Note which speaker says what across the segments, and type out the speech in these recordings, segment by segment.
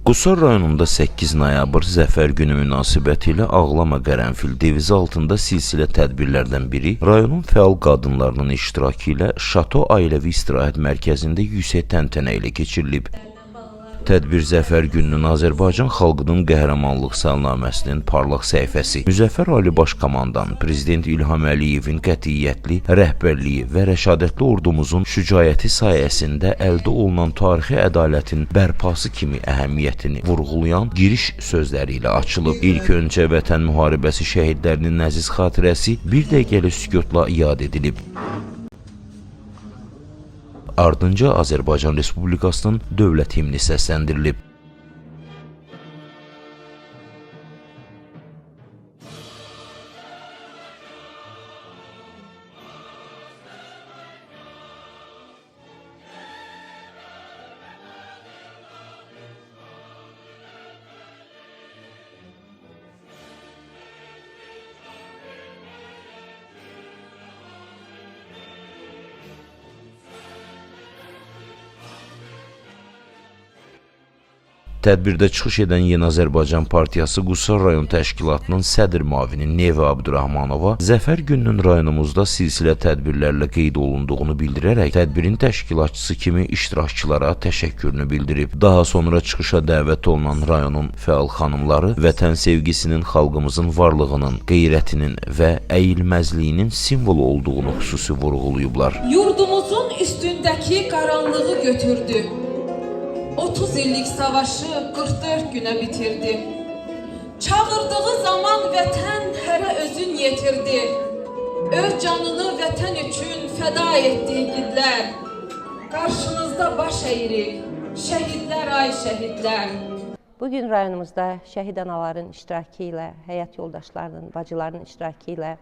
Speaker 1: Qusar rayonunda 8 noyabr Zəfər günü münasibətilə Ağlama Qərənfil devizi altında silsilə tədbirlərdən biri rayonun fəal qadınlarının iştirakı ilə Şato Ailəvi İstirahət Mərkəzində yüksək təntənə ilə keçirilib. Tədbir Zəfər gününün Azərbaycan xalqının qəhrəmanlıq salnaməsinin parlaq səhifəsi, Müzəffər Ali Başkomandan, Prezident İlham Əliyevin qətiyyətli rəhbərliyi və rəşadətli ordumuzun şücaəti sayəsində əldə olunan tarixi ədalətin bərpası kimi əhəmiyyətini vurğulayan giriş sözləri ilə açılıb. İlk öncə Vətən müharibəsi şəhidlərinin nəziz xatirəsi bir dəqiqəlik sükutla yad edilib. Ardınca Azərbaycan Respublikasının dövlət himni səsləndirilib. Tədbirdə çıxış edən Yeni Azərbaycan Partiyası Qusar rayon təşkilatının sədr müavini Neva Abdurrahmanova Zəfər gününün rayonumuzda silsilə tədbirlərlə qeyd olunduğunu bildirərək tədbirin təşkilatçısı kimi iştirakçılara təşəkkürünü bildirib. Daha sonra çıxışa dəvət olunan rayonun fəal xanımları vətən sevgisinin, xalqımızın varlığının, qeyrətinin və əyilməzliyinin simvolu olduğunu xüsusi vurğulayıblar.
Speaker 2: Yurdumuzun üstündəki qaranlığı götürdü. 30 illik savaşı 44 günə bitirdi. Çağırdığı zaman vətən hərə özün yetirdi. Öz canını vətən üçün fəda etdi igidlər. Qarşınızda baş əyirik, şəhidlər ay şəhidlər.
Speaker 3: Bugün rayonumuzda şəhid anaların iştirakı ilə, həyat yoldaşlarının, bacılarının iştirakı ilə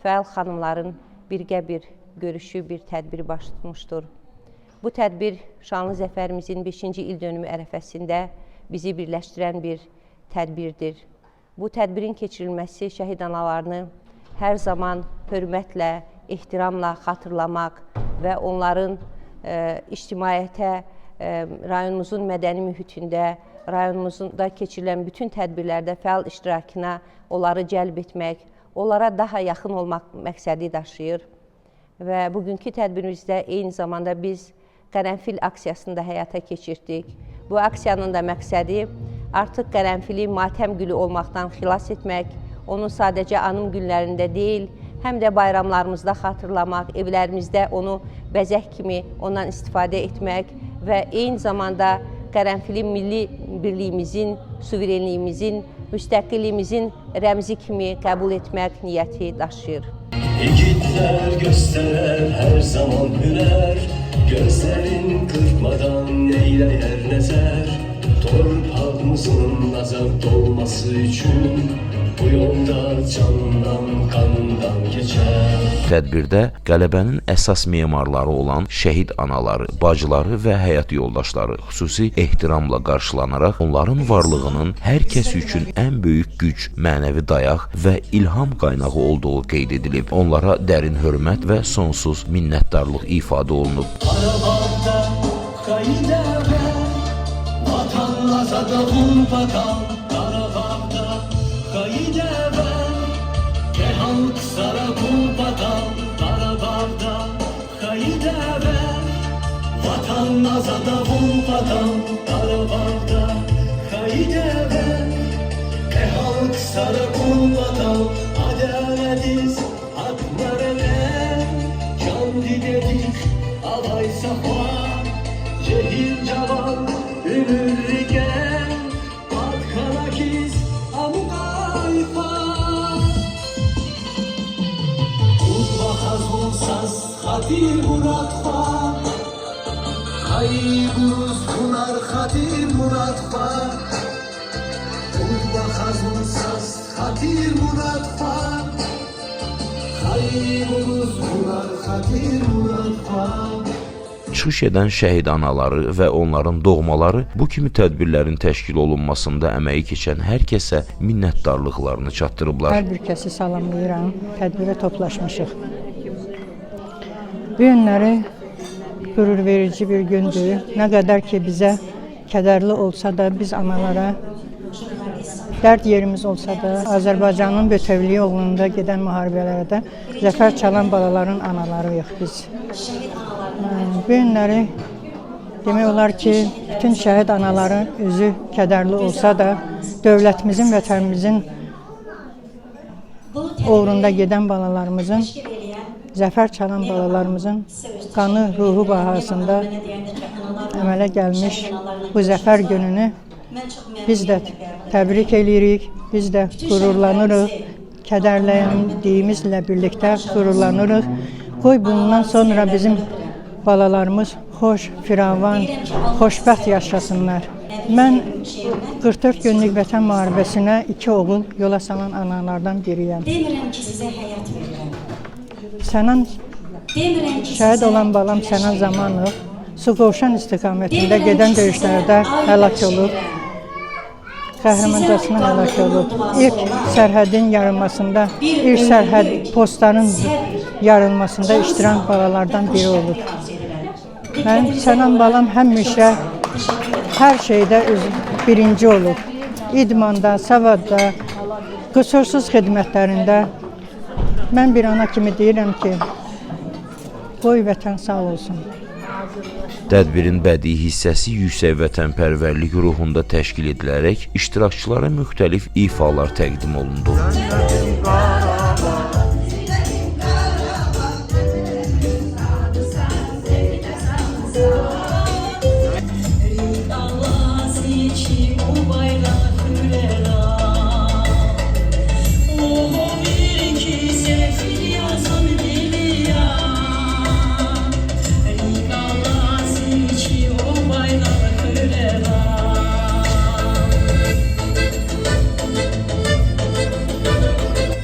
Speaker 3: fəal xanımların birgə bir görüşü, bir tədbiri baş tutmuşdur. Bu tədbir şanlı zəfərimizin 5-ci ildönümü ərəfəsində bizi birləşdirən bir tədbirdir. Bu tədbirin keçirilməsi şəhid analarını hər zaman hörmətlə, ehtiramla xatırlamaq və onların ictimaiyyətə, rayonumuzun mədəni mühitində, rayonumuzda keçirilən bütün tədbirlərdə fəal iştirakına onları cəlb etmək, onlara daha yaxın olmaq məqsədi daşıyır. Və bugünkü tədbirimizdə eyni zamanda biz Qərənfil aksiyasını da həyata keçirdik. Bu aksiyanın da məqsədi artıq qərənfili matəm gülü olmaqdan xilas etmək, onu sadəcə anım günlərində deyil, həm də bayramlarımızda xatırlamaq, evlərimizdə onu bəzək kimi ondan istifadə etmək və eyni zamanda qərənfili milli birliyimizin, suverenliyimizin, müstəqilliyimizin rəmzi kimi qəbul etmək niyyəti daşıyır.
Speaker 4: İgidlər göstərər hər zaman hünər, gözlərin qırpmadan eyləyər nəzər. Torpağımızın azad olması üçün bu yolda candan, qanından keçər.
Speaker 1: Tədbirdə qələbənin əsas memarları olan şəhid anaları, bacıları və həyat yoldaşları xüsusi ehtiramla qarşılanaraq onların varlığının hər kəs üçün ən böyük güc, mənəvi dayaq və ilham qaynağı olduğu qeyd edilib. Onlara dərin hörmət və sonsuz minnətdarlıq ifadə olunub.
Speaker 4: Qarabağda qayda və vatan azada vatan, Qarabağda qayda və halk sara vatan, Qarabağda qayda və vatan azada vatan, Qarabağda qayda və halk sara vatan, adaletiz haklara can didedik, alay safa, cehil cavan, ümürgen, adkanakiz, amukayfa. Uzma hazmonsaz, hatir muratfa, kaybuz kunar hatir muratfa. Uzma hazmonsaz, hatir muratfa, kaybuz kunar hatir muratfa.
Speaker 1: Çıxış edən şəhid anaları və onların doğmaları bu kimi tədbirlərin təşkil olunmasında əməyi keçən hər kəsə minnətdarlıqlarını çatdırıblar.
Speaker 5: Hər bir kəsi salamlayıram, tədbirə toplaşmışıq. Bu günləri qürur verici bir gündür. Nə qədər ki bizə kədərli olsa da biz analara, dərd yerimiz olsa da, Azərbaycanın bütövlüyü uğrunda gedən müharibələrdə zəfər çalan balaların analarıyıq biz. Bu günləri demək olar ki, bütün şəhid anaların üzü kədərli olsa da, dövlətimizin, vətənimizin uğrunda gedən balalarımızın, zəfər çalan balalarımızın qanı, ruhu bahasında əmələ gəlmiş bu zəfər gününü biz də təbrik edirik, biz də qürurlanırıq, kədərləndiyimizlə birlikdə qürurlanırıq. Qoy bundan sonra bizim balalarımız xoş, firavan, xoşbəxt yaşasınlar. Mən 44 günlük vətən müharibəsinə 2 oğul yola salan analardan biriyəm.
Speaker 6: Demirəm ki, sizə həyat verirəm.
Speaker 5: Sənan, şəhid olan balam Sənan Zamanov Suqovuşan istiqamətində gedən döyüşlərdə həlak olub, qəhrəmancasına həlak olub. İlk sərhədin yarılmasında, ilk sərhəd postların yarılmasında iştirak balalardan biri olub. Mənim Sənan balam həmişə hər şeydə birinci olub. İdmanda, savadda, qüsursuz xidmətlərində. Mən bir ana kimi deyirəm ki, qoy vətən sağ olsun.
Speaker 1: Tədbirin bədii hissəsi yüksək vətənpərvərlik ruhunda təşkil edilərək iştirakçılara müxtəlif ifalar təqdim olundu.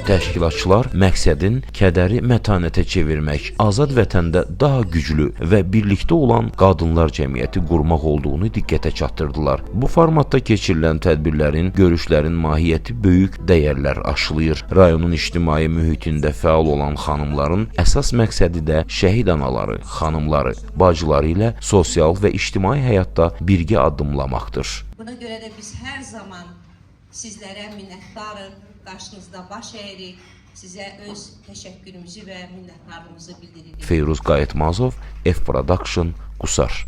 Speaker 1: Təşkilatçılar məqsədin kədəri mətanətə çevirmək, azad vətəndə daha güclü və birlikdə olan qadınlar cəmiyyəti qurmaq olduğunu diqqətə çatdırdılar. Bu formatda keçirilən tədbirlərin, görüşlərin mahiyyəti böyük dəyərlər aşılayır. Rayonun ictimai mühitində fəal olan xanımların əsas məqsədi də şəhid anaları, xanımları, bacıları ilə sosial və ictimai həyatda birgə addımlamaqdır.
Speaker 7: Buna görə də biz hər zaman sizlərə minnətdarıq. Qarşınızda baş əyirik, sizə öz təşəkkürümüzü və minnətdarlığımızı bildiririk.
Speaker 1: Feyruz Qayıtmazov, F Production, Qusar.